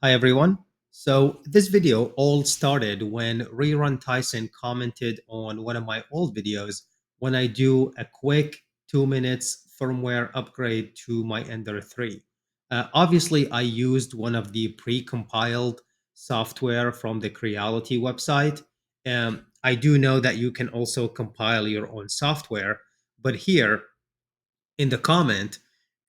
Hi everyone. So this video all started when Rerun Tyson commented on one of my old videos when I do a quick 2 minutes firmware upgrade to my Ender 3. Obviously, I used one of the pre-compiled software from the Creality website. I do know that you can also compile your own software, but here in the comment,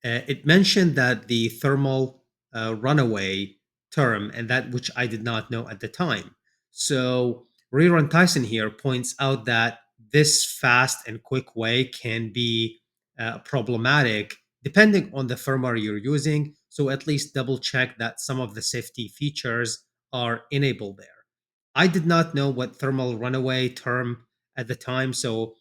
it mentioned that the thermal runaway term, and that which I did not know at the time. So Rerun Tyson here points out that this fast and quick way can be problematic depending on the firmware you're using. So at least double check that some of the safety features are enabled there. I did not know what thermal runaway term at the time, so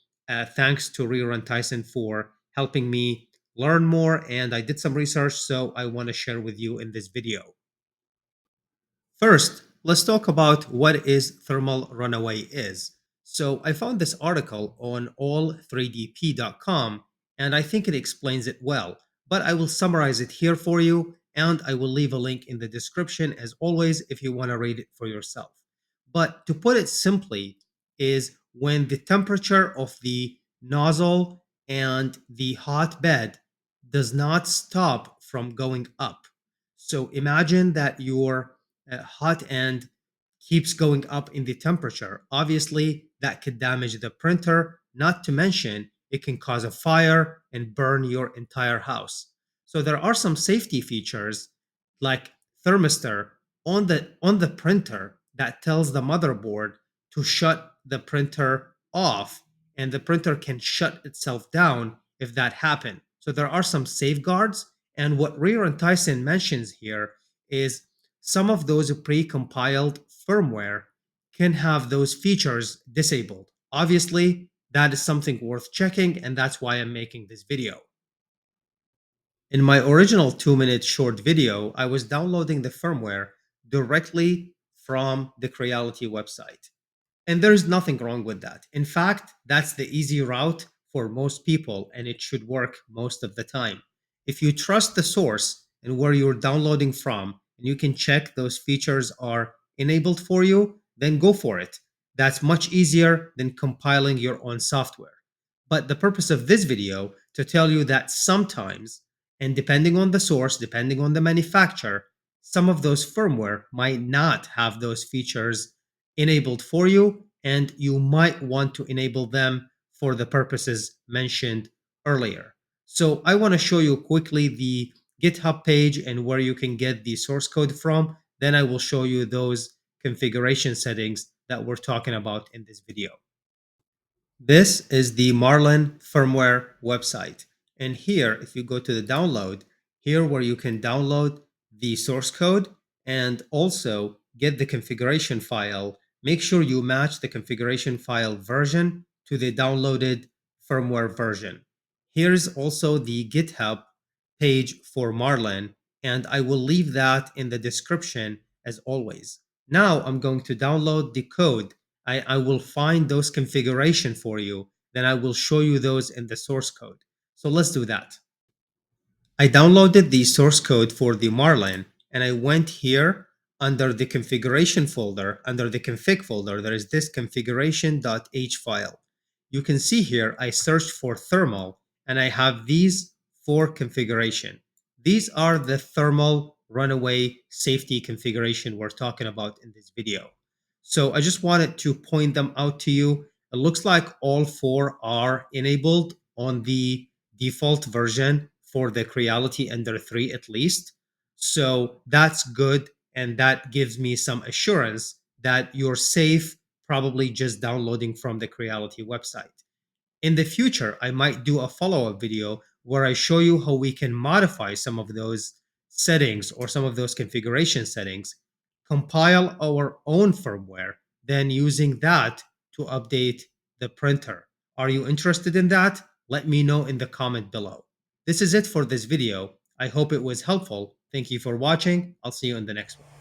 thanks to Rerun Tyson for helping me learn more. And I did some research, so I want to share with you in this video. First, let's talk about what is thermal runaway is. So I found this article on all3dp.com and I think it explains it well, but I will summarize it here for you and I will leave a link in the description as always if you want to read it for yourself. But to put it simply is when the temperature of the nozzle and the hot bed does not stop from going up. So imagine that your hot end keeps going up in the temperature. Obviously, that could damage the printer, not to mention it can cause a fire and burn your entire house. So there are some safety features like thermistor on the printer that tells the motherboard to shut the printer off and the printer can shut itself down if that happened. So there are some safeguards and what Rear and Tyson mentions here is some of those pre-compiled firmware can have those features disabled. Obviously, that is something worth checking, and that's why I'm making this video. In my original 2 minute short video, I was downloading the firmware directly from the Creality website. And there's nothing wrong with that. In fact, that's the easy route for most people, and it should work most of the time. If you trust the source and where you're downloading from, and you can check those features are enabled for you, then go for it. That's much easier than compiling your own software. But the purpose of this video to tell you that sometimes, and depending on the source, depending on the manufacturer, some of those firmware might not have those features enabled for you, and you might want to enable them for the purposes mentioned earlier. So I want to show you quickly the GitHub page and where you can get the source code from. Then I will show you those configuration settings that we're talking about in this video. This is the Marlin firmware website. And here, if you go to the download, here where you can download the source code and also get the configuration file, make sure you match the configuration file version to the downloaded firmware version. Here's also the GitHub page for Marlin, and I will leave that in the description as always. Now I'm going to download the code. I will find those configuration for you. Then I will show you those in the source code. So let's do that. I downloaded the source code for the Marlin and I went here under the configuration folder, under the config folder, there is this configuration.h file. You can see here, I searched for thermal and I have these four configuration. These are the thermal runaway safety configuration we're talking about in this video. So I just wanted to point them out to you. It looks like all four are enabled on the default version for the Creality Ender 3 at least. So that's good. And that gives me some assurance that you're safe, probably just downloading from the Creality website. In the future, I might do a follow-up video where I show you how we can modify some of those settings or some of those configuration settings, compile our own firmware, then using that to update the printer. Are you interested in that? Let me know in the comment below. This is it for this video. I hope it was helpful. Thank you for watching. I'll see you in the next one.